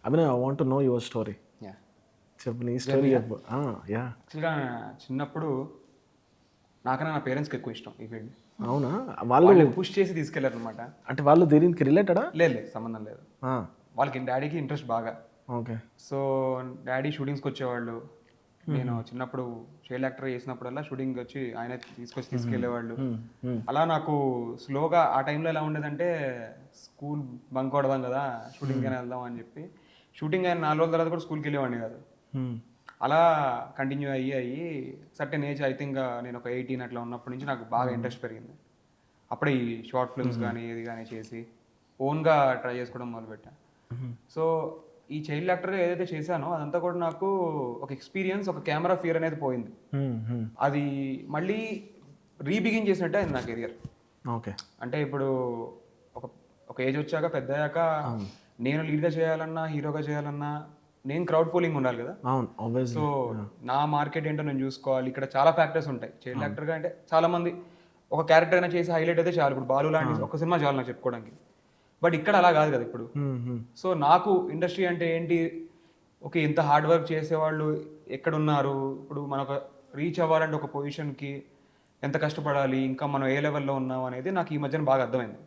Abhinav, I want to know your story. Yeah చెప్పు, నీ story చెప్పు. యా. యాక్చువల్గా చిన్నప్పుడు నాకన్నా నా పేరెంట్స్కి ఎక్కువ ఇష్టం ఈ ఫీల్డ్. అవునా? వాళ్ళు పుష్ చేసి తీసుకెళ్లారు అనమాట. అంటే వాళ్ళు దీనికి రిలేటెడా? లేదు సంబంధం లేదు. వాళ్ళకి డాడీకి ఇంట్రెస్ట్ బాగా. ఓకే. సో డాడీ షూటింగ్స్కి వచ్చేవాళ్ళు. నేను చిన్నప్పుడు చైల్డ్ యాక్టర్ చేసినప్పుడల్లా షూటింగ్ వచ్చి ఆయన తీసుకెళ్లేవాళ్ళు. అలా నాకు స్లోగా ఆ టైంలో ఎలా ఉండేదంటే స్కూల్ బంక్ కొడదాం కదా, షూటింగ్ అయినా వెళ్దాం అని చెప్పి షూటింగ్ అయిన 4 రోజుల తర్వాత కూడా స్కూల్కి వెళ్ళేవాడిని కాదు. అలా కంటిన్యూ అయ్యి సర్టెన్ ఏజ్, ఐ థింక్ నేను ఒక 18 అట్లా ఉన్నప్పటి నుంచి నాకు బాగా ఇంట్రెస్ట్ పెరిగింది. అప్పుడే ఈ షార్ట్ ఫిల్మ్స్ కానీ ఇది కానీ చేసి ఓన్గా ట్రై చేసుకోవడం మొదలుపెట్టాను. సో ఈ చైల్డ్ యాక్టర్గా ఏదైతే చేశానో అదంతా కూడా నాకు ఒక ఎక్స్పీరియన్స్, ఒక కెమెరా ఫియర్ అనేది పోయింది. అది మళ్ళీ రీబిగిన్ చేసినట్టే అయింది నా కెరియర్. ఓకే. అంటే ఇప్పుడు ఒక ఒక ఏజ్ వచ్చాక, పెద్ద అయ్యాక నేను లీడ్గా చేయాలన్నా, హీరోగా చేయాలన్నా నేను క్రౌడ్ పోలింగ్ ఉండాలి కదా. సో నా మార్కెట్ ఏంటో నేను చూసుకోవాలి. ఇక్కడ చాలా ఫ్యాక్టర్స్ ఉంటాయి. చైల్డ్ యాక్టర్గా అంటే చాలా మంది ఒక క్యారెక్టర్ అయినా చేసి హైలైట్ అయితే చాలు. ఇప్పుడు బాలు లాంటి ఒక సినిమా చాలు నాకు చెప్పుకోవడానికి. బట్ ఇక్కడ అలా కాదు కదా ఇప్పుడు. సో నాకు ఇండస్ట్రీ అంటే ఏంటి, ఓకే ఇంత హార్డ్ వర్క్ చేసేవాళ్ళు ఎక్కడున్నారు, ఇప్పుడు మనకు రీచ్ అవ్వాలంటే ఒక పొజిషన్కి ఎంత కష్టపడాలి, ఇంకా మనం ఏ లెవెల్లో ఉన్నాం అనేది నాకు ఈ మధ్యన బాగా అర్థమైంది.